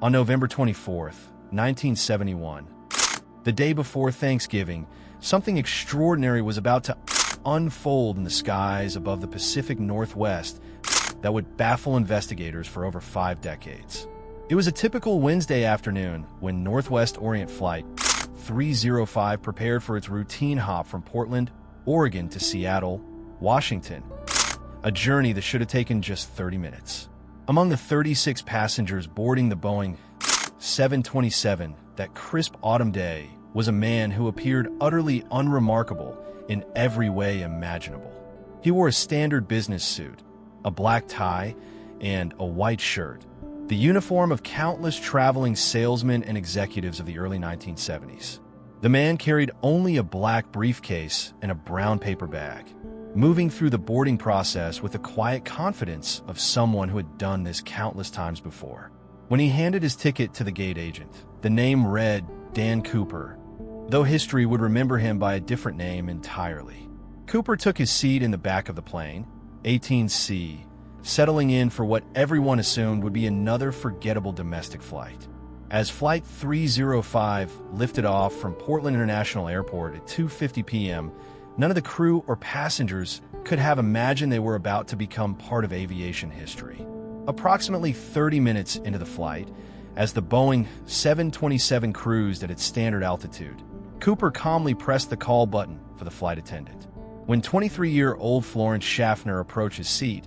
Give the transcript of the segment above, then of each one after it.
On November 24th, 1971, the day before Thanksgiving, something extraordinary was about to unfold in the skies above the Pacific Northwest that would baffle investigators for over 5 decades. It was a typical Wednesday afternoon when Northwest Orient Flight 305 prepared for its routine hop from Portland, Oregon to Seattle, Washington, a journey that should have taken just 30 minutes. Among the 36 passengers boarding the Boeing 727 that crisp autumn day was a man who appeared utterly unremarkable in every way imaginable. He wore a standard business suit, a black tie, and a white shirt, the uniform of countless traveling salesmen and executives of the early 1970s. The man carried only a black briefcase and a brown paper bag, moving through the boarding process with the quiet confidence of someone who had done this countless times before. When he handed his ticket to the gate agent, the name read Dan Cooper, though history would remember him by a different name entirely. Cooper took his seat in the back of the plane, 18C, settling in for what everyone assumed would be another forgettable domestic flight. As Flight 305 lifted off from Portland International Airport at 2:50 p.m., none of the crew or passengers could have imagined they were about to become part of aviation history. Approximately 30 minutes into the flight, as the Boeing 727 cruised at its standard altitude, Cooper calmly pressed the call button for the flight attendant. When 23-year-old Florence Schaffner approached his seat,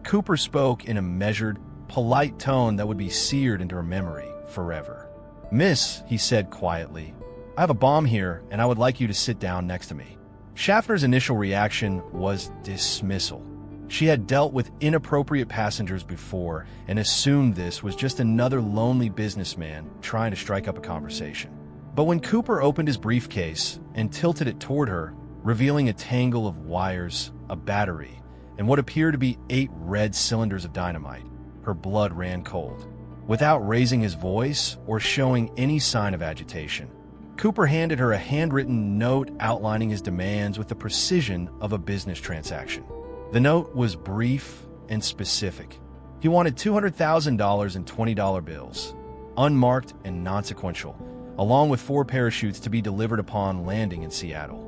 Cooper spoke in a measured, polite tone that would be seared into her memory forever. "Miss," he said quietly, "I have a bomb here, and I would like you to sit down next to me." Schaffner's initial reaction was dismissal. She had dealt with inappropriate passengers before and assumed this was just another lonely businessman trying to strike up a conversation. But when Cooper opened his briefcase and tilted it toward her, revealing a tangle of wires, a battery, and what appeared to be 8 red cylinders of dynamite, her blood ran cold. Without raising his voice or showing any sign of agitation, Cooper handed her a handwritten note outlining his demands with the precision of a business transaction. The note was brief and specific. He wanted $200,000 in $20 bills, unmarked and non-sequential, along with 4 parachutes to be delivered upon landing in Seattle.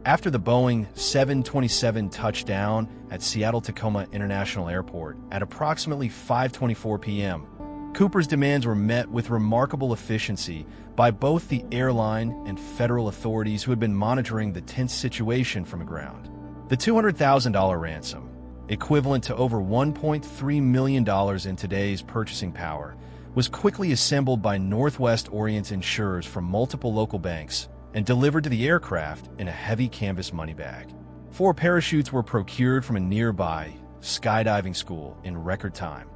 After the Boeing 727 touched down at Seattle-Tacoma International Airport at approximately 5:24 p.m., Cooper's demands were met with remarkable efficiency by both the airline and federal authorities who had been monitoring the tense situation from the ground. The $200,000 ransom, equivalent to over $1.3 million in today's purchasing power, was quickly assembled by Northwest Orient's insurers from multiple local banks and delivered to the aircraft in a heavy canvas money bag. 4 parachutes were procured from a nearby skydiving school in record time,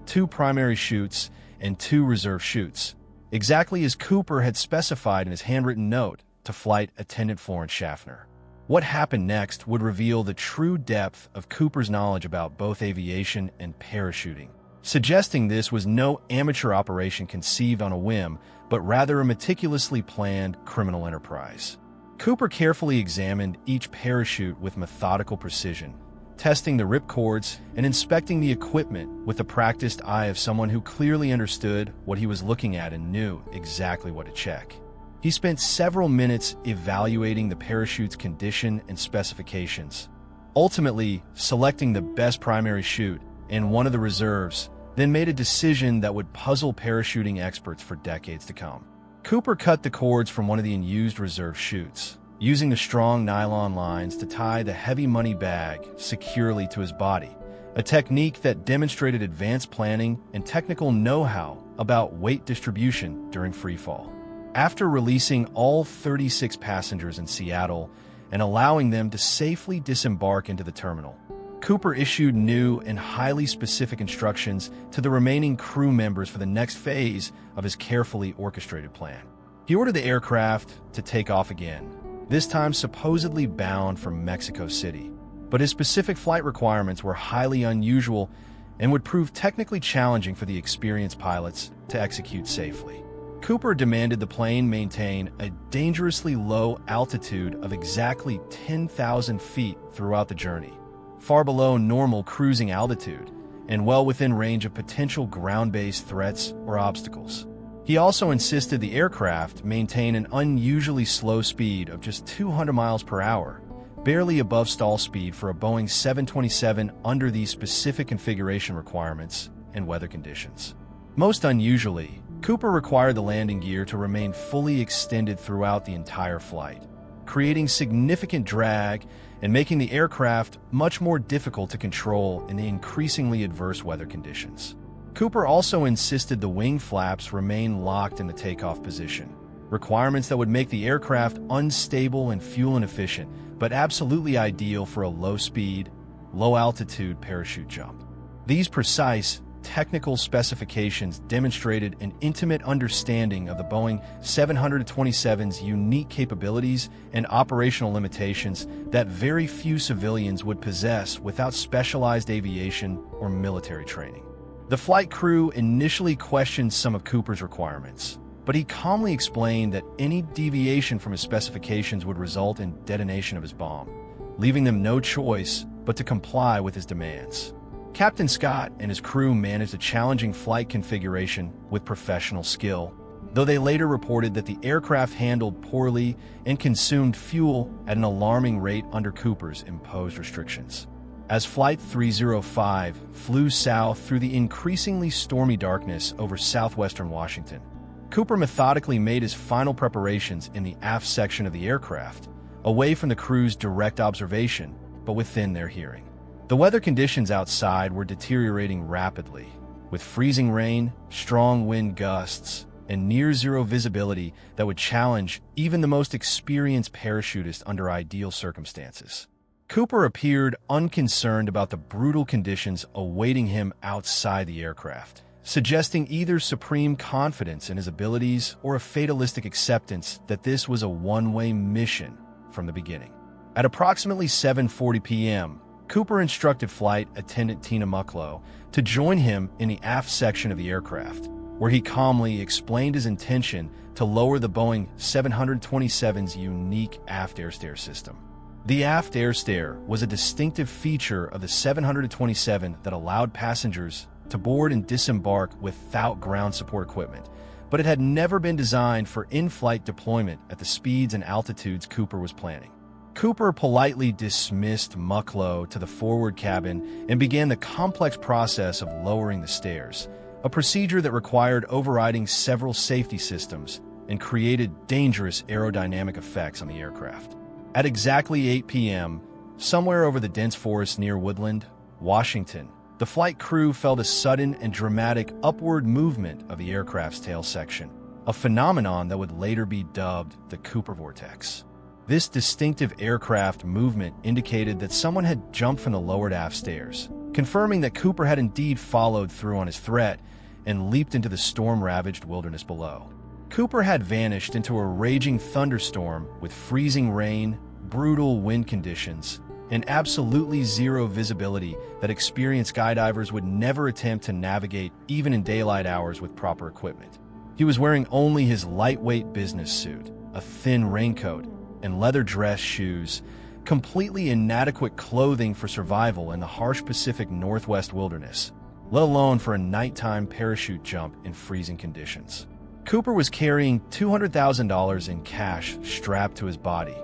2 primary chutes and 2 reserve chutes, exactly as Cooper had specified in his handwritten note to flight attendant Florence Schaffner. What happened next would reveal the true depth of Cooper's knowledge about both aviation and parachuting, suggesting this was no amateur operation conceived on a whim, but rather a meticulously planned criminal enterprise. Cooper carefully examined each parachute with methodical precision, testing the ripcords and inspecting the equipment with the practiced eye of someone who clearly understood what he was looking at and knew exactly what to check. He spent several minutes evaluating the parachute's condition and specifications, ultimately selecting the best primary chute and one of the reserves, then made a decision that would puzzle parachuting experts for decades to come. Cooper cut the cords from one of the unused reserve chutes, using the strong nylon lines to tie the heavy money bag securely to his body, a technique that demonstrated advanced planning and technical know-how about weight distribution during freefall. After releasing all 36 passengers in Seattle and allowing them to safely disembark into the terminal, Cooper issued new and highly specific instructions to the remaining crew members for the next phase of his carefully orchestrated plan. He ordered the aircraft to take off again, this time supposedly bound for Mexico City, but his specific flight requirements were highly unusual and would prove technically challenging for the experienced pilots to execute safely. Cooper demanded the plane maintain a dangerously low altitude of exactly 10,000 feet throughout the journey, far below normal cruising altitude, and well within range of potential ground-based threats or obstacles. He also insisted the aircraft maintain an unusually slow speed of just 200 miles per hour, barely above stall speed for a Boeing 727 under these specific configuration requirements and weather conditions. Most unusually, Cooper required the landing gear to remain fully extended throughout the entire flight, creating significant drag and making the aircraft much more difficult to control in the increasingly adverse weather conditions. Cooper also insisted the wing flaps remain locked in the takeoff position, requirements that would make the aircraft unstable and fuel inefficient, but absolutely ideal for a low-speed, low-altitude parachute jump. These precise, technical specifications demonstrated an intimate understanding of the Boeing 727's unique capabilities and operational limitations that very few civilians would possess without specialized aviation or military training. The flight crew initially questioned some of Cooper's requirements, but he calmly explained that any deviation from his specifications would result in detonation of his bomb, leaving them no choice but to comply with his demands. Captain Scott and his crew managed a challenging flight configuration with professional skill, though they later reported that the aircraft handled poorly and consumed fuel at an alarming rate under Cooper's imposed restrictions. As Flight 305 flew south through the increasingly stormy darkness over southwestern Washington, Cooper methodically made his final preparations in the aft section of the aircraft, away from the crew's direct observation, but within their hearing. The weather conditions outside were deteriorating rapidly, with freezing rain, strong wind gusts, and near-zero visibility that would challenge even the most experienced parachutist under ideal circumstances. Cooper appeared unconcerned about the brutal conditions awaiting him outside the aircraft, suggesting either supreme confidence in his abilities or a fatalistic acceptance that this was a one-way mission from the beginning. At approximately 7:40 p.m., Cooper instructed flight attendant Tina Mucklow to join him in the aft section of the aircraft, where he calmly explained his intention to lower the Boeing 727's unique aft air stair system. The aft air stair was a distinctive feature of the 727 that allowed passengers to board and disembark without ground support equipment, but it had never been designed for in-flight deployment at the speeds and altitudes Cooper was planning. Cooper politely dismissed Mucklow to the forward cabin and began the complex process of lowering the stairs, a procedure that required overriding several safety systems and created dangerous aerodynamic effects on the aircraft. At exactly 8 p.m., somewhere over the dense forest near Woodland, Washington, the flight crew felt a sudden and dramatic upward movement of the aircraft's tail section, a phenomenon that would later be dubbed the Cooper Vortex. This distinctive aircraft movement indicated that someone had jumped from the lowered aft stairs, confirming that Cooper had indeed followed through on his threat and leaped into the storm-ravaged wilderness below. Cooper had vanished into a raging thunderstorm with freezing rain, brutal wind conditions, and absolutely zero visibility that experienced skydivers would never attempt to navigate even in daylight hours with proper equipment. He was wearing only his lightweight business suit, a thin raincoat, and leather dress shoes, completely inadequate clothing for survival in the harsh Pacific Northwest wilderness, let alone for a nighttime parachute jump in freezing conditions. Cooper was carrying $200,000 in cash strapped to his body,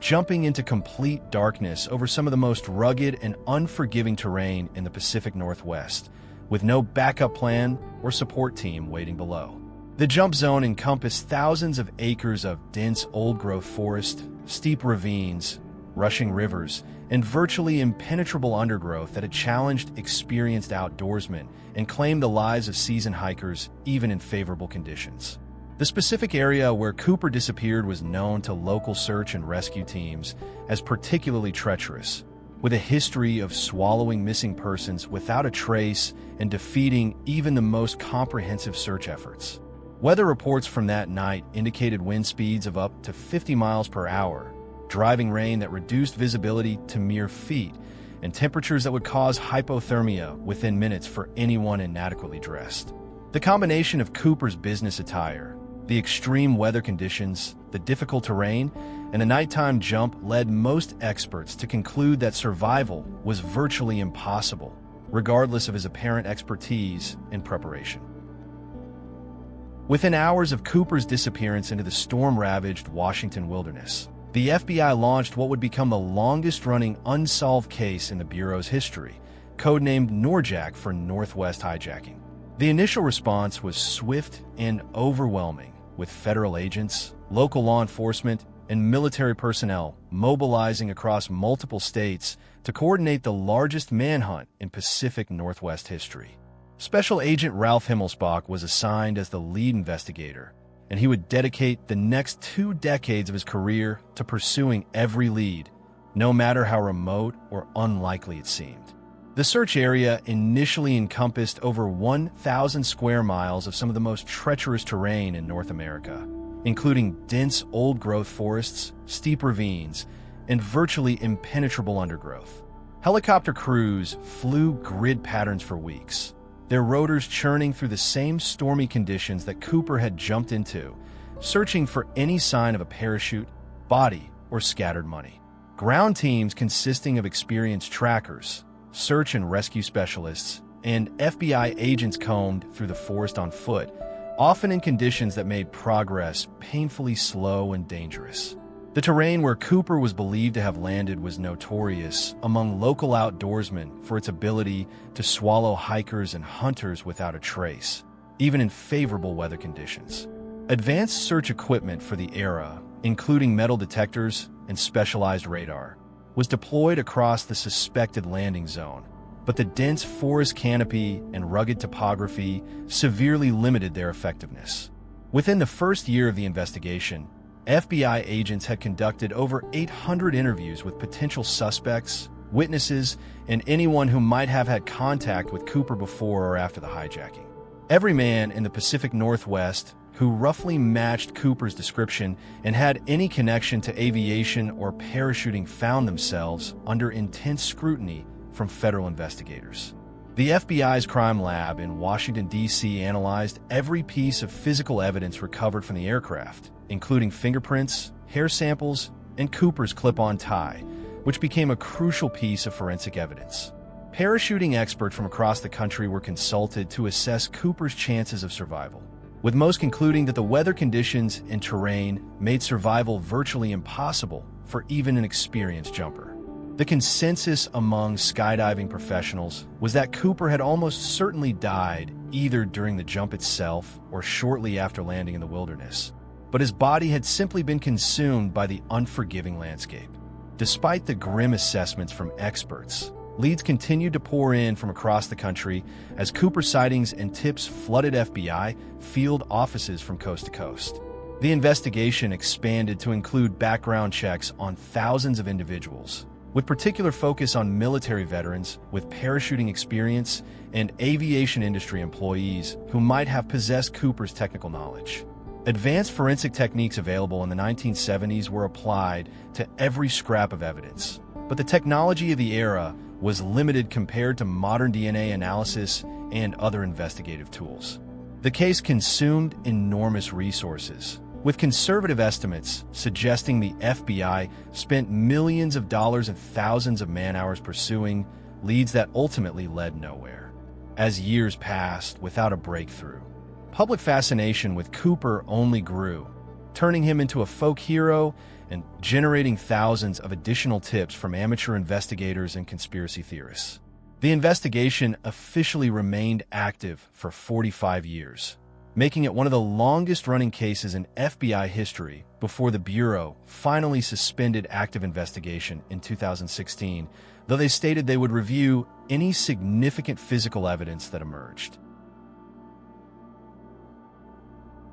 jumping into complete darkness over some of the most rugged and unforgiving terrain in the Pacific Northwest, with no backup plan or support team waiting below. The jump zone encompassed thousands of acres of dense old-growth forest, steep ravines, rushing rivers, and virtually impenetrable undergrowth that had challenged experienced outdoorsmen and claimed the lives of seasoned hikers even in favorable conditions. The specific area where Cooper disappeared was known to local search and rescue teams as particularly treacherous, with a history of swallowing missing persons without a trace and defeating even the most comprehensive search efforts. Weather reports from that night indicated wind speeds of up to 50 miles per hour, driving rain that reduced visibility to mere feet, and temperatures that would cause hypothermia within minutes for anyone inadequately dressed. The combination of Cooper's business attire, the extreme weather conditions, the difficult terrain, and the nighttime jump led most experts to conclude that survival was virtually impossible, regardless of his apparent expertise in preparation. Within hours of Cooper's disappearance into the storm-ravaged Washington wilderness, the FBI launched what would become the longest-running unsolved case in the Bureau's history, codenamed Norjack for Northwest hijacking. The initial response was swift and overwhelming, with federal agents, local law enforcement, and military personnel mobilizing across multiple states to coordinate the largest manhunt in Pacific Northwest history. Special Agent Ralph Himmelsbach was assigned as the lead investigator, and he would dedicate the next 2 decades of his career to pursuing every lead, no matter how remote or unlikely it seemed. The search area initially encompassed over 1,000 square miles of some of the most treacherous terrain in North America, including dense old-growth forests, steep ravines, and virtually impenetrable undergrowth. Helicopter crews flew grid patterns for weeks, their rotors churning through the same stormy conditions that Cooper had jumped into, searching for any sign of a parachute, body, or scattered money. Ground teams consisting of experienced trackers, search and rescue specialists, and FBI agents combed through the forest on foot, often in conditions that made progress painfully slow and dangerous. The terrain where Cooper was believed to have landed was notorious among local outdoorsmen for its ability to swallow hikers and hunters without a trace, even in favorable weather conditions. Advanced search equipment for the era, including metal detectors and specialized radar, was deployed across the suspected landing zone, but the dense forest canopy and rugged topography severely limited their effectiveness. Within the first year of the investigation, FBI agents had conducted over 800 interviews with potential suspects, witnesses, and anyone who might have had contact with Cooper before or after the hijacking. Every man in the Pacific Northwest who roughly matched Cooper's description and had any connection to aviation or parachuting found themselves under intense scrutiny from federal investigators. The FBI's crime lab in Washington, D.C. analyzed every piece of physical evidence recovered from the aircraft, including fingerprints, hair samples, and Cooper's clip-on tie, which became a crucial piece of forensic evidence. Parachuting experts from across the country were consulted to assess Cooper's chances of survival, with most concluding that the weather conditions and terrain made survival virtually impossible for even an experienced jumper. The consensus among skydiving professionals was that Cooper had almost certainly died either during the jump itself or shortly after landing in the wilderness, but his body had simply been consumed by the unforgiving landscape. Despite the grim assessments from experts, leads continued to pour in from across the country as Cooper sightings and tips flooded FBI field offices from coast to coast. The investigation expanded to include background checks on thousands of individuals, with particular focus on military veterans with parachuting experience and aviation industry employees who might have possessed Cooper's technical knowledge. Advanced forensic techniques available in the 1970s were applied to every scrap of evidence, but the technology of the era was limited compared to modern DNA analysis and other investigative tools. The case consumed enormous resources, with conservative estimates suggesting the FBI spent millions of dollars and thousands of man-hours pursuing leads that ultimately led nowhere. As years passed without a breakthrough, public fascination with Cooper only grew, turning him into a folk hero and generating thousands of additional tips from amateur investigators and conspiracy theorists. The investigation officially remained active for 45 years, making it one of the longest-running cases in FBI history before the Bureau finally suspended active investigation in 2016, though they stated they would review any significant physical evidence that emerged.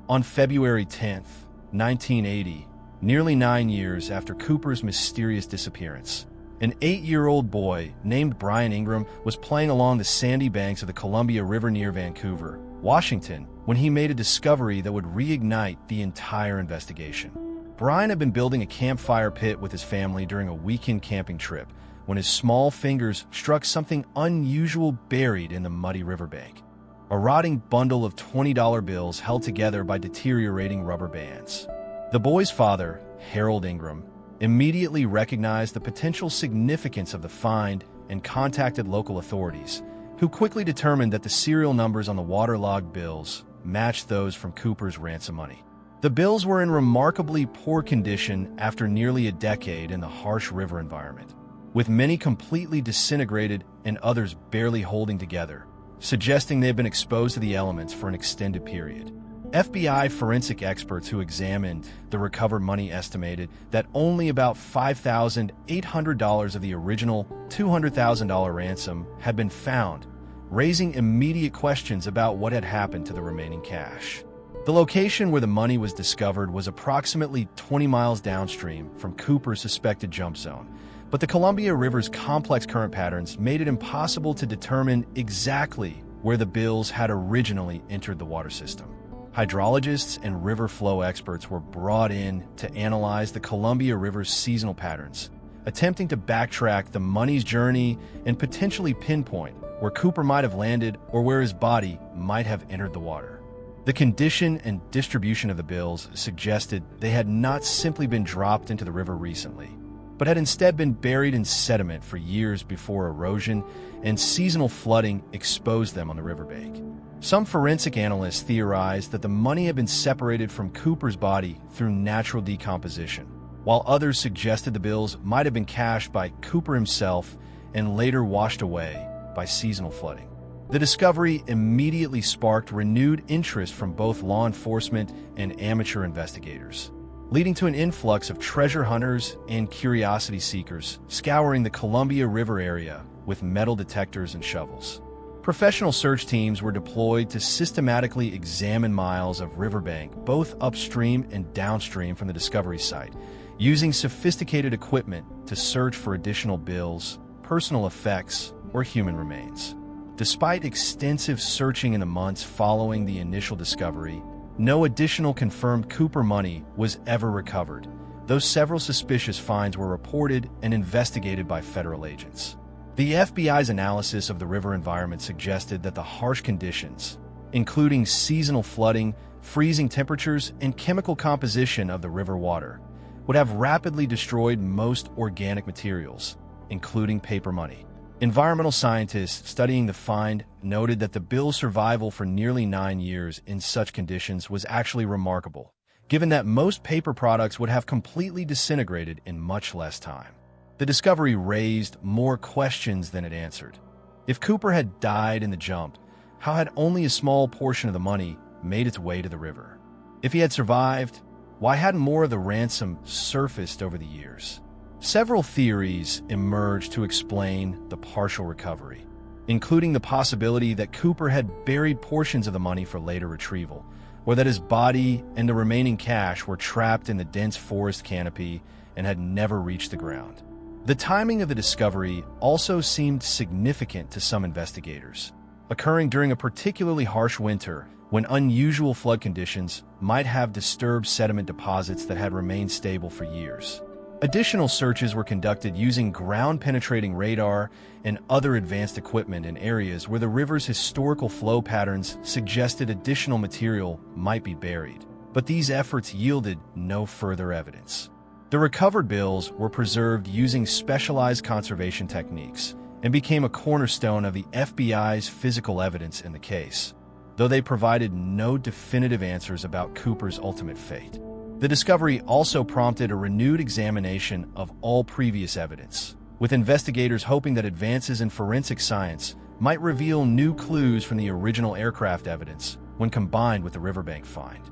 On February 10, 1980, nearly 9 years after Cooper's mysterious disappearance, an 8-year-old boy named Brian Ingram was playing along the sandy banks of the Columbia River near Vancouver, Washington, when he made a discovery that would reignite the entire investigation. Brian had been building a campfire pit with his family during a weekend camping trip when his small fingers struck something unusual buried in the muddy riverbank. A rotting bundle of $20 bills held together by deteriorating rubber bands. The boy's father, Harold Ingram, immediately recognized the potential significance of the find and contacted local authorities, who quickly determined that the serial numbers on the waterlogged bills matched those from Cooper's ransom money. The bills were in remarkably poor condition after nearly a decade in the harsh river environment, with many completely disintegrated and others barely holding together, suggesting they had been exposed to the elements for an extended period. FBI forensic experts who examined the recovered money estimated that only about $5,800 of the original $200,000 ransom had been found, raising immediate questions about what had happened to the remaining cash. The location where the money was discovered was approximately 20 miles downstream from Cooper's suspected jump zone, but the Columbia River's complex current patterns made it impossible to determine exactly where the bills had originally entered the water system. Hydrologists and river flow experts were brought in to analyze the Columbia River's seasonal patterns, attempting to backtrack the money's journey and potentially pinpoint where Cooper might have landed or where his body might have entered the water. The condition and distribution of the bills suggested they had not simply been dropped into the river recently, but had instead been buried in sediment for years before erosion and seasonal flooding exposed them on the riverbank. Some forensic analysts theorized that the money had been separated from Cooper's body through natural decomposition, while others suggested the bills might have been cashed by Cooper himself and later washed away by seasonal flooding. The discovery immediately sparked renewed interest from both law enforcement and amateur investigators, leading to an influx of treasure hunters and curiosity seekers scouring the Columbia River area with metal detectors and shovels. Professional search teams were deployed to systematically examine miles of riverbank, both upstream and downstream from the discovery site, using sophisticated equipment to search for additional bills, personal effects, or human remains. Despite extensive searching in the months following the initial discovery, no additional confirmed Cooper money was ever recovered, though several suspicious finds were reported and investigated by federal agents. The FBI's analysis of the river environment suggested that the harsh conditions, including seasonal flooding, freezing temperatures, and chemical composition of the river water, would have rapidly destroyed most organic materials, including paper money. Environmental scientists studying the find noted that the bill's survival for nearly 9 years in such conditions was actually remarkable, given that most paper products would have completely disintegrated in much less time. The discovery raised more questions than it answered. If Cooper had died in the jump, how had only a small portion of the money made its way to the river? If he had survived, why hadn't more of the ransom surfaced over the years? Several theories emerged to explain the partial recovery, including the possibility that Cooper had buried portions of the money for later retrieval, or that his body and the remaining cash were trapped in the dense forest canopy and had never reached the ground. The timing of the discovery also seemed significant to some investigators, occurring during a particularly harsh winter when unusual flood conditions might have disturbed sediment deposits that had remained stable for years. Additional searches were conducted using ground-penetrating radar and other advanced equipment in areas where the river's historical flow patterns suggested additional material might be buried, but these efforts yielded no further evidence. The recovered bills were preserved using specialized conservation techniques and became a cornerstone of the FBI's physical evidence in the case, though they provided no definitive answers about Cooper's ultimate fate. The discovery also prompted a renewed examination of all previous evidence, with investigators hoping that advances in forensic science might reveal new clues from the original aircraft evidence when combined with the Riverbank find.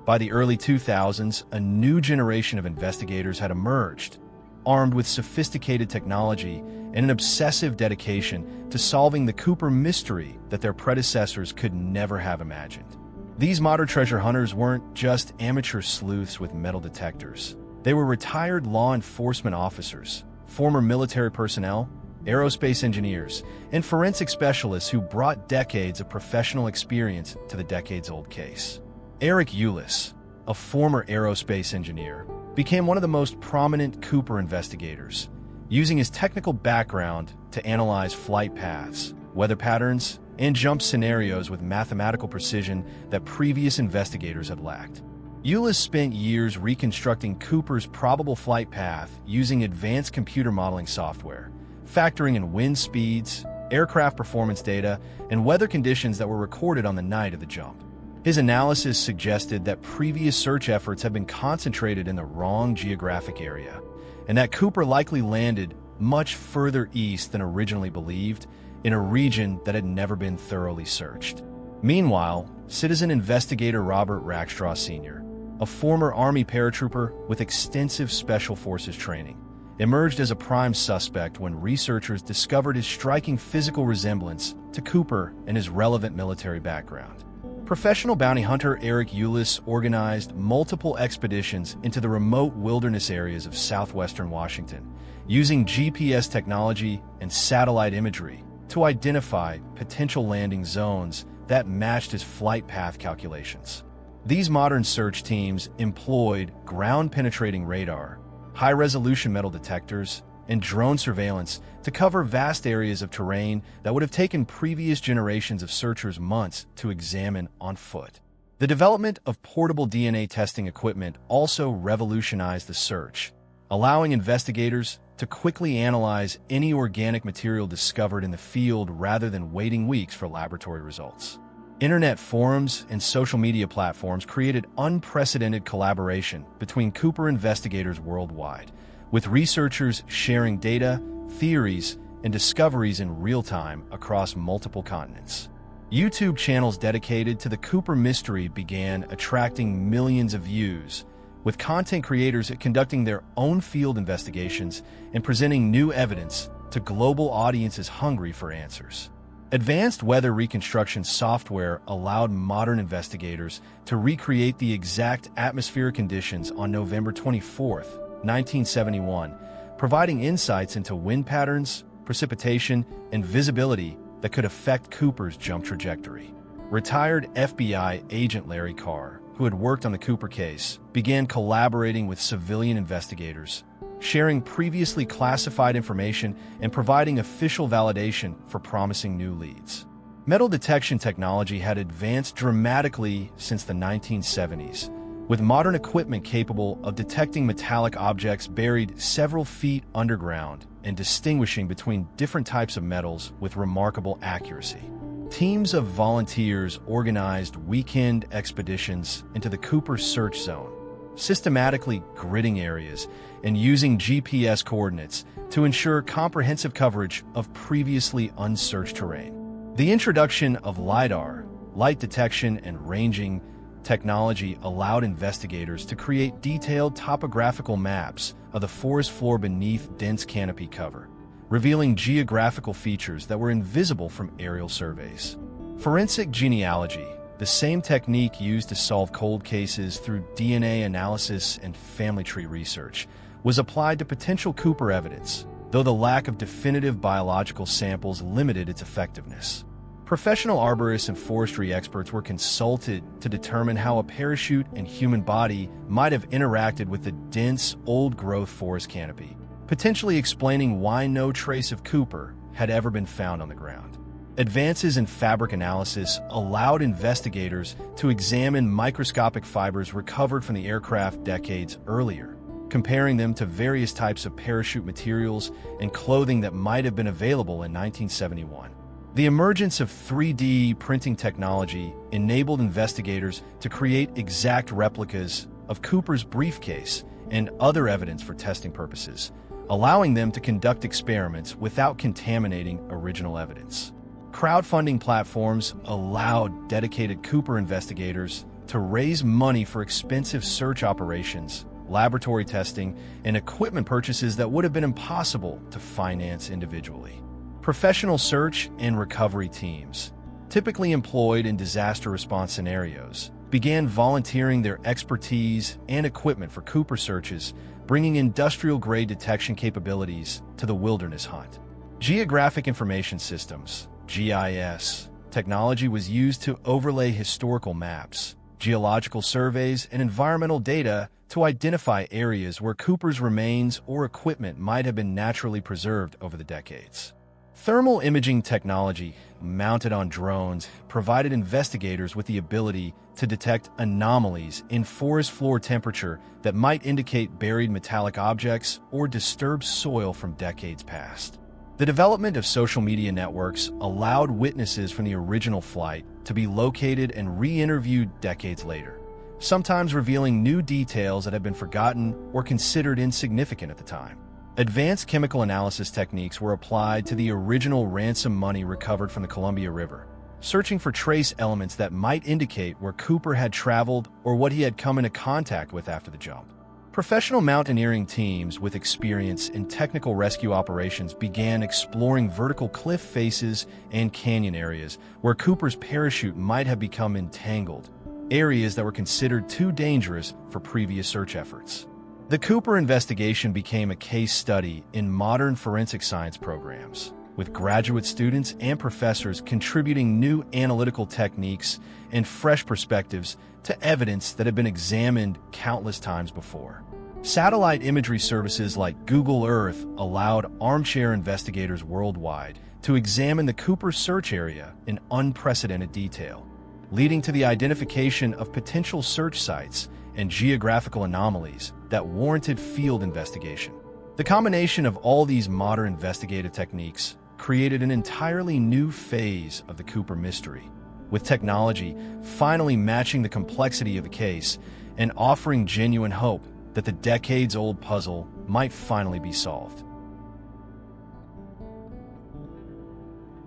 By the early 2000s, a new generation of investigators had emerged, armed with sophisticated technology and an obsessive dedication to solving the Cooper mystery that their predecessors could never have imagined. These modern treasure hunters weren't just amateur sleuths with metal detectors. They were retired law enforcement officers, former military personnel, aerospace engineers, and forensic specialists who brought decades of professional experience to the decades-old case. Eric Ulis, a former aerospace engineer, became one of the most prominent Cooper investigators, using his technical background to analyze flight paths, weather patterns, and jump scenarios with mathematical precision that previous investigators had lacked. Ulis spent years reconstructing Cooper's probable flight path using advanced computer modeling software, factoring in wind speeds, aircraft performance data, and weather conditions that were recorded on the night of the jump. His analysis suggested that previous search efforts had been concentrated in the wrong geographic area, and that Cooper likely landed much further east than originally believed, in a region that had never been thoroughly searched. Meanwhile, citizen investigator Robert Rackstraw Sr., a former Army paratrooper with extensive Special Forces training, emerged as a prime suspect when researchers discovered his striking physical resemblance to Cooper and his relevant military background. Professional bounty hunter Eric Ulis organized multiple expeditions into the remote wilderness areas of southwestern Washington, using GPS technology and satellite imagery to identify potential landing zones that matched his flight path calculations. These modern search teams employed ground-penetrating radar, high-resolution metal detectors, and drone surveillance to cover vast areas of terrain that would have taken previous generations of searchers months to examine on foot. The development of portable DNA testing equipment also revolutionized the search, allowing investigators to quickly analyze any organic material discovered in the field rather than waiting weeks for laboratory results. Internet forums and social media platforms created unprecedented collaboration between Cooper investigators worldwide, with researchers sharing data, theories, and discoveries in real time across multiple continents. YouTube channels dedicated to the Cooper mystery began attracting millions of views, with content creators conducting their own field investigations and presenting new evidence to global audiences hungry for answers. Advanced weather reconstruction software allowed modern investigators to recreate the exact atmospheric conditions on November 24, 1971, providing insights into wind patterns, precipitation, and visibility that could affect Cooper's jump trajectory. Retired FBI agent Larry Carr, who had worked on the Cooper case, began collaborating with civilian investigators, sharing previously classified information and providing official validation for promising new leads. Metal detection technology had advanced dramatically since the 1970s, with modern equipment capable of detecting metallic objects buried several feet underground and distinguishing between different types of metals with remarkable accuracy. Teams of volunteers organized weekend expeditions into the Cooper search zone, systematically gridding areas and using GPS coordinates to ensure comprehensive coverage of previously unsearched terrain. The introduction of LiDAR, light detection and ranging technology, allowed investigators to create detailed topographical maps of the forest floor beneath dense canopy cover, revealing geographical features that were invisible from aerial surveys. Forensic genealogy, the same technique used to solve cold cases through DNA analysis and family tree research, was applied to potential Cooper evidence, though the lack of definitive biological samples limited its effectiveness. Professional arborists and forestry experts were consulted to determine how a parachute and human body might have interacted with the dense, old-growth forest canopy, potentially explaining why no trace of Cooper had ever been found on the ground. Advances in fabric analysis allowed investigators to examine microscopic fibers recovered from the aircraft decades earlier, comparing them to various types of parachute materials and clothing that might have been available in 1971. The emergence of 3D printing technology enabled investigators to create exact replicas of Cooper's briefcase and other evidence for testing purposes, allowing them to conduct experiments without contaminating original evidence. Crowdfunding platforms allowed dedicated Cooper investigators to raise money for expensive search operations, laboratory testing, and equipment purchases that would have been impossible to finance individually. Professional search and recovery teams, typically employed in disaster response scenarios, began volunteering their expertise and equipment for Cooper searches, bringing industrial-grade detection capabilities to the wilderness hunt. Geographic Information Systems, GIS, technology was used to overlay historical maps, geological surveys, and environmental data to identify areas where Cooper's remains or equipment might have been naturally preserved over the decades. Thermal imaging technology, mounted on drones, provided investigators with the ability to detect anomalies in forest floor temperature that might indicate buried metallic objects or disturbed soil from decades past. The development of social media networks allowed witnesses from the original flight to be located and re-interviewed decades later, sometimes revealing new details that had been forgotten or considered insignificant at the time. Advanced chemical analysis techniques were applied to the original ransom money recovered from the Columbia River, searching for trace elements that might indicate where Cooper had traveled or what he had come into contact with after the jump. Professional mountaineering teams with experience in technical rescue operations began exploring vertical cliff faces and canyon areas where Cooper's parachute might have become entangled, areas that were considered too dangerous for previous search efforts. The Cooper investigation became a case study in modern forensic science programs, with graduate students and professors contributing new analytical techniques and fresh perspectives to evidence that had been examined countless times before. Satellite imagery services like Google Earth allowed armchair investigators worldwide to examine the Cooper search area in unprecedented detail, leading to the identification of potential search sites and geographical anomalies that warranted field investigation. The combination of all these modern investigative techniques created an entirely new phase of the Cooper mystery, with technology finally matching the complexity of the case and offering genuine hope that the decades-old puzzle might finally be solved.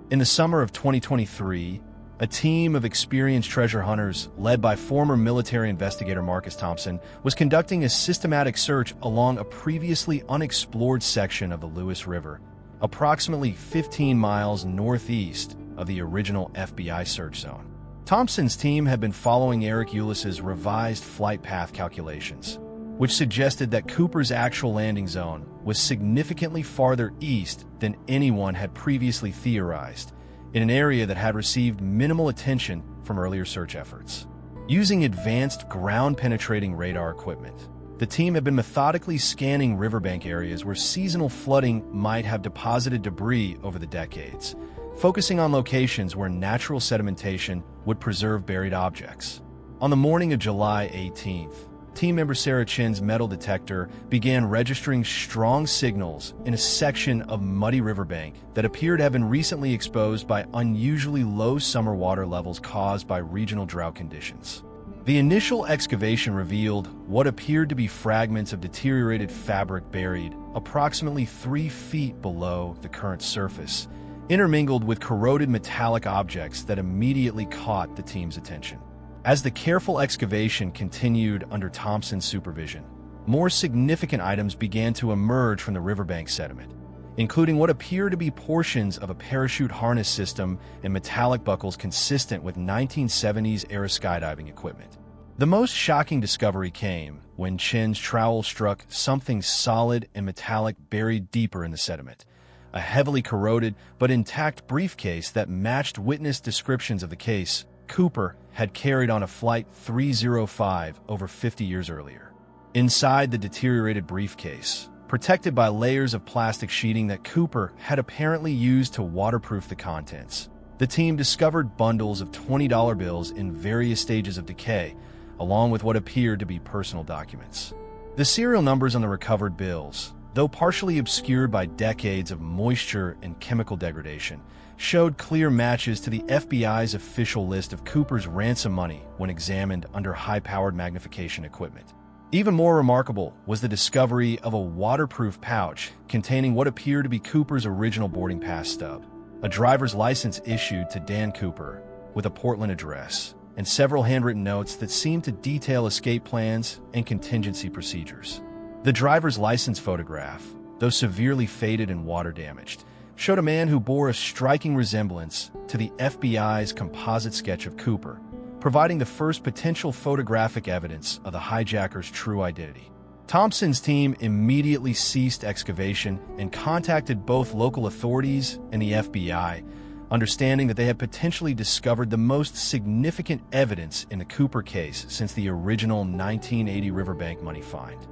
In the summer of 2023, a team of experienced treasure hunters, led by former military investigator Marcus Thompson, was conducting a systematic search along a previously unexplored section of the Lewis River, approximately 15 miles northeast of the original FBI search zone. Thompson's team had been following Eric Ulis's revised flight path calculations, which suggested that Cooper's actual landing zone was significantly farther east than anyone had previously theorized, in an area that had received minimal attention from earlier search efforts. Using advanced ground-penetrating radar equipment, the team had been methodically scanning riverbank areas where seasonal flooding might have deposited debris over the decades, focusing on locations where natural sedimentation would preserve buried objects. On the morning of July 18th, team member Sarah Chin's metal detector began registering strong signals in a section of muddy riverbank that appeared to have been recently exposed by unusually low summer water levels caused by regional drought conditions. The initial excavation revealed what appeared to be fragments of deteriorated fabric buried approximately 3 feet below the current surface, intermingled with corroded metallic objects that immediately caught the team's attention. As the careful excavation continued under Thompson's supervision, more significant items began to emerge from the riverbank sediment, including what appear to be portions of a parachute harness system and metallic buckles consistent with 1970s-era skydiving equipment. The most shocking discovery came when Chin's trowel struck something solid and metallic buried deeper in the sediment, a heavily corroded but intact briefcase that matched witness descriptions of the case Cooper had carried on a Flight 305 over 50 years earlier. Inside the deteriorated briefcase, protected by layers of plastic sheeting that Cooper had apparently used to waterproof the contents, the team discovered bundles of $20 bills in various stages of decay, along with what appeared to be personal documents. The serial numbers on the recovered bills, though partially obscured by decades of moisture and chemical degradation, showed clear matches to the FBI's official list of Cooper's ransom money when examined under high-powered magnification equipment. Even more remarkable was the discovery of a waterproof pouch containing what appeared to be Cooper's original boarding pass stub, a driver's license issued to Dan Cooper with a Portland address, and several handwritten notes that seemed to detail escape plans and contingency procedures. The driver's license photograph, though severely faded and water-damaged, showed a man who bore a striking resemblance to the FBI's composite sketch of Cooper, providing the first potential photographic evidence of the hijacker's true identity. Thompson's team immediately ceased excavation and contacted both local authorities and the FBI, understanding that they had potentially discovered the most significant evidence in the Cooper case since the original 1980 Riverbank money find.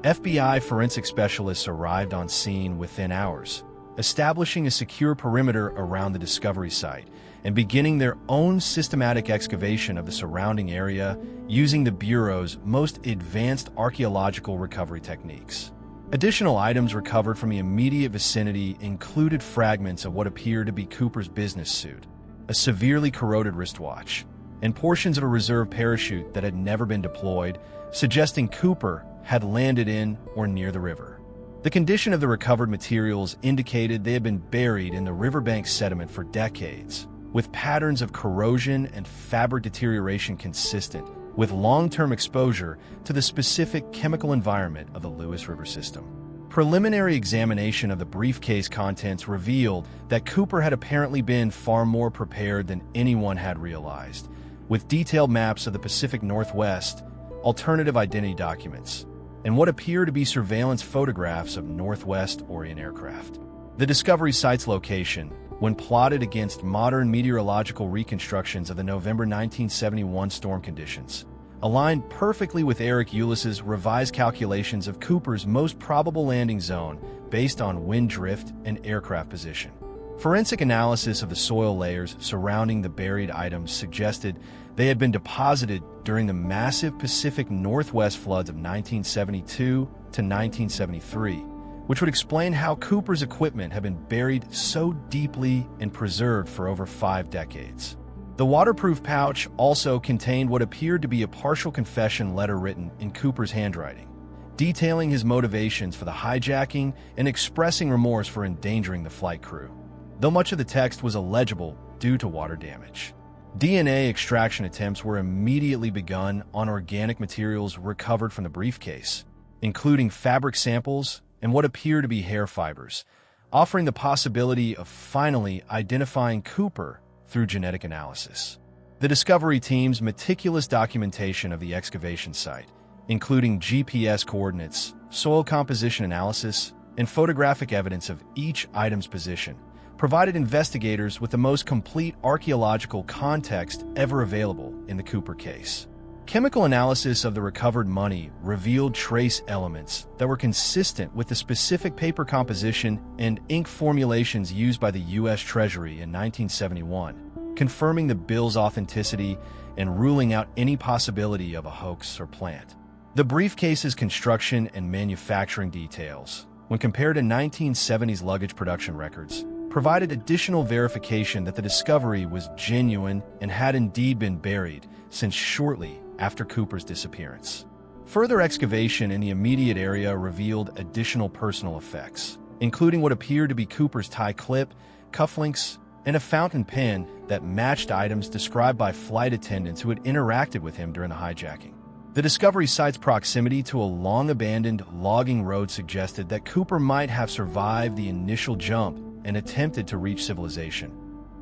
FBI forensic specialists arrived on scene within hours, establishing a secure perimeter around the discovery site and beginning their own systematic excavation of the surrounding area using the Bureau's most advanced archaeological recovery techniques. Additional items recovered from the immediate vicinity included fragments of what appeared to be Cooper's business suit, a severely corroded wristwatch, and portions of a reserve parachute that had never been deployed, suggesting Cooper had landed in or near the river. The condition of the recovered materials indicated they had been buried in the riverbank sediment for decades, with patterns of corrosion and fabric deterioration consistent with long-term exposure to the specific chemical environment of the Lewis River system. Preliminary examination of the briefcase contents revealed that Cooper had apparently been far more prepared than anyone had realized, with detailed maps of the Pacific Northwest, alternative identity documents, and what appear to be surveillance photographs of Northwest Orient aircraft. The discovery site's location, when plotted against modern meteorological reconstructions of the November 1971 storm conditions, aligned perfectly with Eric Ulis's revised calculations of Cooper's most probable landing zone based on wind drift and aircraft position. Forensic analysis of the soil layers surrounding the buried items suggested they had been deposited during the massive Pacific Northwest floods of 1972 to 1973, which would explain how Cooper's equipment had been buried so deeply and preserved for over 5 decades. The waterproof pouch also contained what appeared to be a partial confession letter written in Cooper's handwriting, detailing his motivations for the hijacking and expressing remorse for endangering the flight crew, though much of the text was illegible due to water damage. DNA extraction attempts were immediately begun on organic materials recovered from the briefcase, including fabric samples and what appear to be hair fibers, offering the possibility of finally identifying Cooper through genetic analysis. The discovery team's meticulous documentation of the excavation site, including GPS coordinates, soil composition analysis, and photographic evidence of each item's position, provided investigators with the most complete archaeological context ever available in the Cooper case. Chemical analysis of the recovered money revealed trace elements that were consistent with the specific paper composition and ink formulations used by the U.S. Treasury in 1971, confirming the bill's authenticity and ruling out any possibility of a hoax or plant. The briefcase's construction and manufacturing details, when compared to 1970s luggage production records, provided additional verification that the discovery was genuine and had indeed been buried since shortly after Cooper's disappearance. Further excavation in the immediate area revealed additional personal effects, including what appeared to be Cooper's tie clip, cufflinks, and a fountain pen that matched items described by flight attendants who had interacted with him during the hijacking. The discovery site's proximity to a long-abandoned logging road suggested that Cooper might have survived the initial jump and attempted to reach civilization,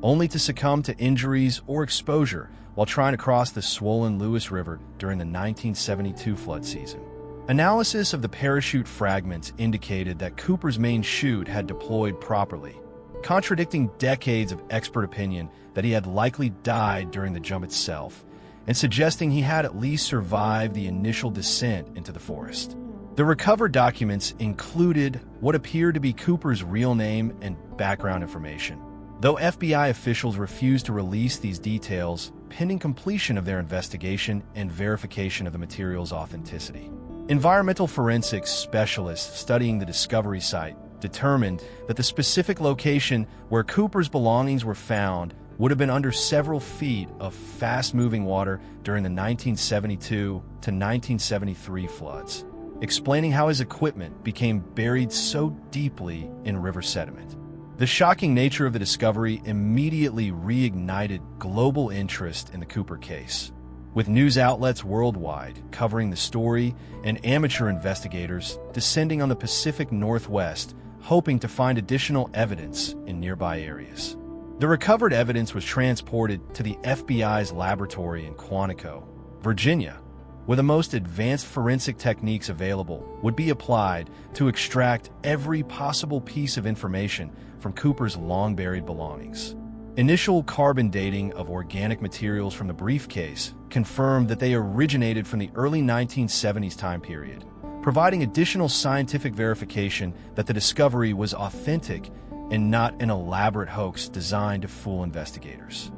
only to succumb to injuries or exposure while trying to cross the swollen Lewis River during the 1972 flood season. Analysis of the parachute fragments indicated that Cooper's main chute had deployed properly, contradicting decades of expert opinion that he had likely died during the jump itself, and suggesting he had at least survived the initial descent into the forest. The recovered documents included what appeared to be Cooper's real name and background information, though FBI officials refused to release these details pending completion of their investigation and verification of the material's authenticity. Environmental forensics specialists studying the discovery site determined that the specific location where Cooper's belongings were found would have been under several feet of fast-moving water during the 1972 to 1973 floods, explaining how his equipment became buried so deeply in river sediment. The shocking nature of the discovery immediately reignited global interest in the Cooper case, with news outlets worldwide covering the story and amateur investigators descending on the Pacific Northwest, hoping to find additional evidence in nearby areas. The recovered evidence was transported to the FBI's laboratory in Quantico, Virginia, where the most advanced forensic techniques available would be applied to extract every possible piece of information from Cooper's long-buried belongings. Initial carbon dating of organic materials from the briefcase confirmed that they originated from the early 1970s time period, providing additional scientific verification that the discovery was authentic and not an elaborate hoax designed to fool investigators.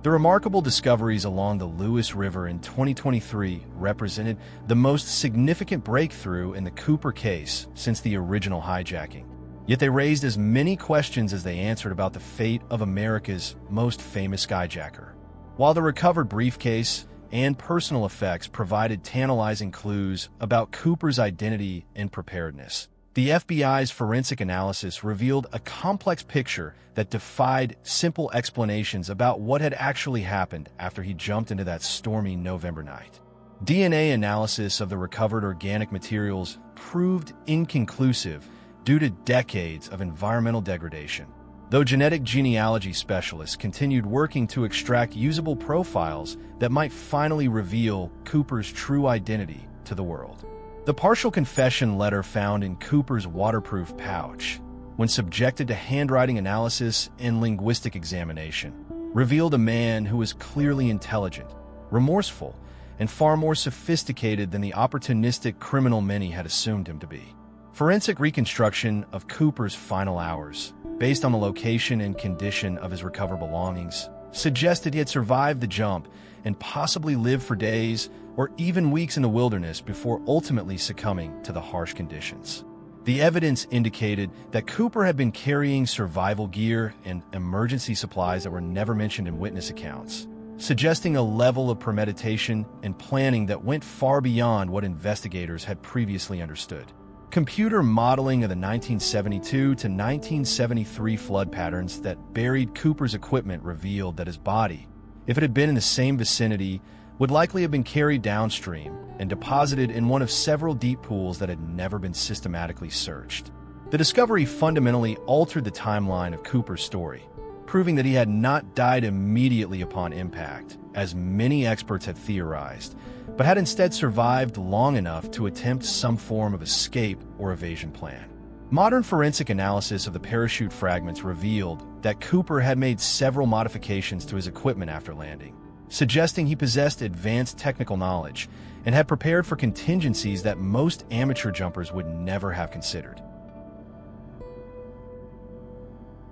The remarkable discoveries along the Lewis River in 2023 represented the most significant breakthrough in the Cooper case since the original hijacking. Yet they raised as many questions as they answered about the fate of America's most famous skyjacker. While the recovered briefcase and personal effects provided tantalizing clues about Cooper's identity and preparedness, the FBI's forensic analysis revealed a complex picture that defied simple explanations about what had actually happened after he jumped into that stormy November night. DNA analysis of the recovered organic materials proved inconclusive due to decades of environmental degradation, though genetic genealogy specialists continued working to extract usable profiles that might finally reveal Cooper's true identity to the world. The partial confession letter found in Cooper's waterproof pouch, when subjected to handwriting analysis and linguistic examination, revealed a man who was clearly intelligent, remorseful, and far more sophisticated than the opportunistic criminal many had assumed him to be. Forensic reconstruction of Cooper's final hours, based on the location and condition of his recovered belongings, suggested he had survived the jump and possibly lived for days or even weeks in the wilderness before ultimately succumbing to the harsh conditions. The evidence indicated that Cooper had been carrying survival gear and emergency supplies that were never mentioned in witness accounts, suggesting a level of premeditation and planning that went far beyond what investigators had previously understood. Computer modeling of the 1972 to 1973 flood patterns that buried Cooper's equipment revealed that his body, if it had been in the same vicinity, would likely have been carried downstream and deposited in one of several deep pools that had never been systematically searched. The discovery fundamentally altered the timeline of Cooper's story, proving that he had not died immediately upon impact, as many experts had theorized, but had instead survived long enough to attempt some form of escape or evasion plan. Modern forensic analysis of the parachute fragments revealed that Cooper had made several modifications to his equipment after landing, suggesting he possessed advanced technical knowledge and had prepared for contingencies that most amateur jumpers would never have considered.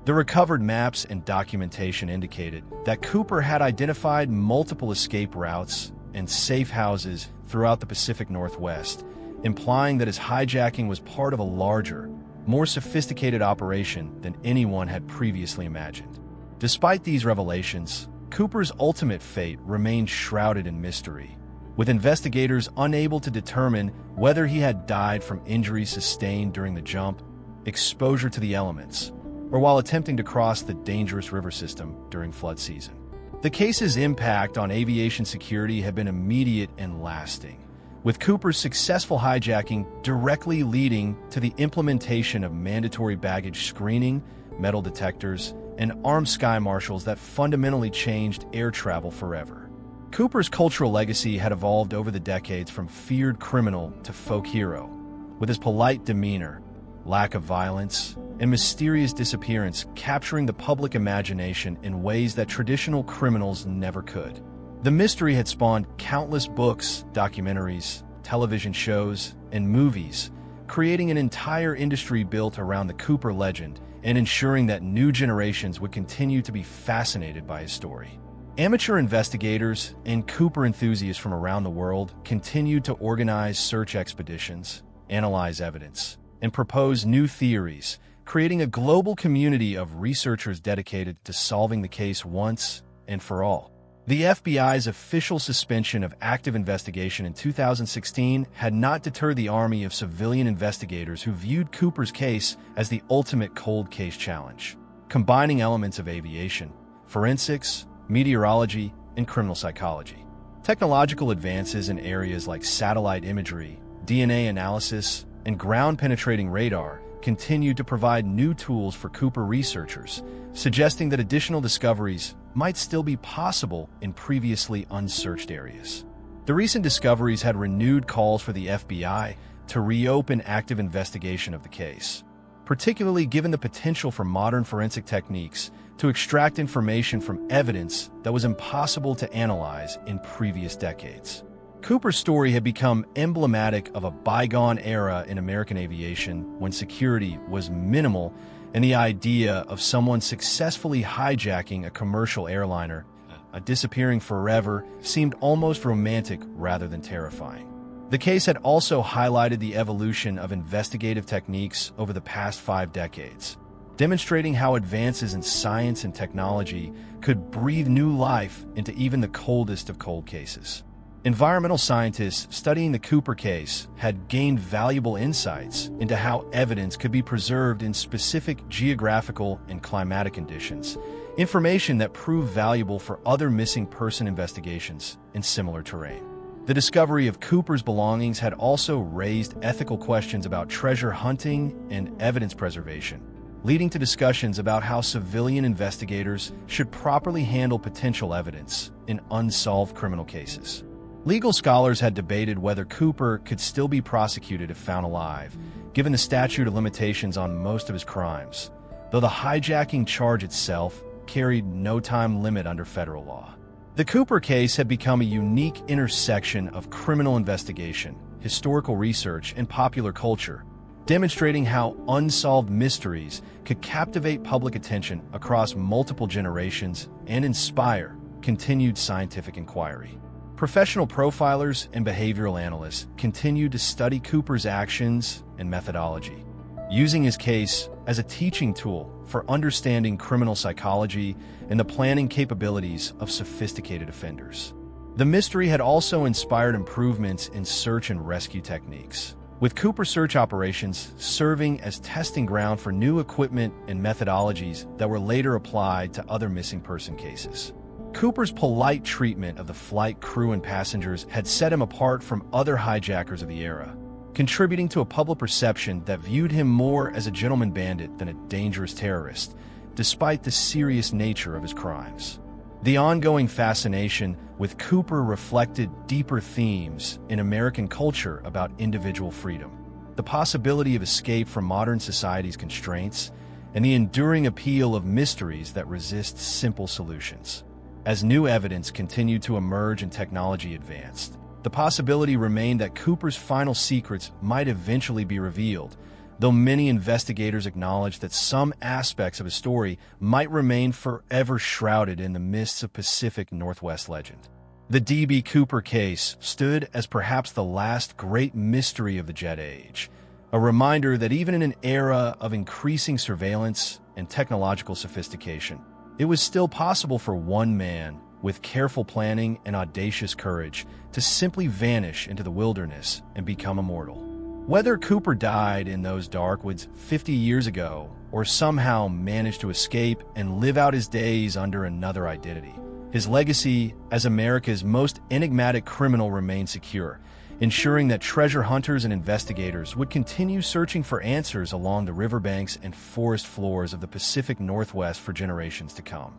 The recovered maps and documentation indicated that Cooper had identified multiple escape routes and safe houses throughout the Pacific Northwest, implying that his hijacking was part of a larger, more sophisticated operation than anyone had previously imagined. Despite these revelations, Cooper's ultimate fate remained shrouded in mystery, with investigators unable to determine whether he had died from injuries sustained during the jump, exposure to the elements, or while attempting to cross the dangerous river system during flood season. The case's impact on aviation security had been immediate and lasting, with Cooper's successful hijacking directly leading to the implementation of mandatory baggage screening, metal detectors, and armed sky marshals that fundamentally changed air travel forever. Cooper's cultural legacy had evolved over the decades from feared criminal to folk hero, with his polite demeanor, lack of violence, and mysterious disappearance capturing the public imagination in ways that traditional criminals never could. The mystery had spawned countless books, documentaries, television shows, and movies, creating an entire industry built around the Cooper legend and ensuring that new generations would continue to be fascinated by his story. Amateur investigators and Cooper enthusiasts from around the world continued to organize search expeditions, analyze evidence, and propose new theories, creating a global community of researchers dedicated to solving the case once and for all. The FBI's official suspension of active investigation in 2016 had not deterred the army of civilian investigators who viewed Cooper's case as the ultimate cold case challenge, combining elements of aviation, forensics, meteorology, and criminal psychology. Technological advances in areas like satellite imagery, DNA analysis, and ground-penetrating radar continued to provide new tools for Cooper researchers, suggesting that additional discoveries might still be possible in previously unsearched areas. The recent discoveries had renewed calls for the FBI to reopen active investigation of the case, particularly given the potential for modern forensic techniques to extract information from evidence that was impossible to analyze in previous decades. Cooper's story had become emblematic of a bygone era in American aviation when security was minimal and the idea of someone successfully hijacking a commercial airliner disappearing forever, seemed almost romantic rather than terrifying. The case had also highlighted the evolution of investigative techniques over the past 5 decades, demonstrating how advances in science and technology could breathe new life into even the coldest of cold cases. Environmental scientists studying the Cooper case had gained valuable insights into how evidence could be preserved in specific geographical and climatic conditions, information that proved valuable for other missing person investigations in similar terrain. The discovery of Cooper's belongings had also raised ethical questions about treasure hunting and evidence preservation, leading to discussions about how civilian investigators should properly handle potential evidence in unsolved criminal cases. Legal scholars had debated whether Cooper could still be prosecuted if found alive, given the statute of limitations on most of his crimes, though the hijacking charge itself carried no time limit under federal law. The Cooper case had become a unique intersection of criminal investigation, historical research, and popular culture, demonstrating how unsolved mysteries could captivate public attention across multiple generations and inspire continued scientific inquiry. Professional profilers and behavioral analysts continued to study Cooper's actions and methodology, using his case as a teaching tool for understanding criminal psychology and the planning capabilities of sophisticated offenders. The mystery had also inspired improvements in search and rescue techniques, with Cooper search operations serving as testing ground for new equipment and methodologies that were later applied to other missing person cases. Cooper's polite treatment of the flight crew and passengers had set him apart from other hijackers of the era, contributing to a public perception that viewed him more as a gentleman bandit than a dangerous terrorist, despite the serious nature of his crimes. The ongoing fascination with Cooper reflected deeper themes in American culture about individual freedom, the possibility of escape from modern society's constraints, and the enduring appeal of mysteries that resist simple solutions. As new evidence continued to emerge and technology advanced, the possibility remained that Cooper's final secrets might eventually be revealed, though many investigators acknowledged that some aspects of his story might remain forever shrouded in the mists of Pacific Northwest legend. The D.B. Cooper case stood as perhaps the last great mystery of the Jet Age, a reminder that even in an era of increasing surveillance and technological sophistication, it was still possible for one man, with careful planning and audacious courage, to simply vanish into the wilderness and become immortal. Whether Cooper died in those dark woods 50 years ago or somehow managed to escape and live out his days under another identity, his legacy as America's most enigmatic criminal remained secure, ensuring that treasure hunters and investigators would continue searching for answers along the riverbanks and forest floors of the Pacific Northwest for generations to come.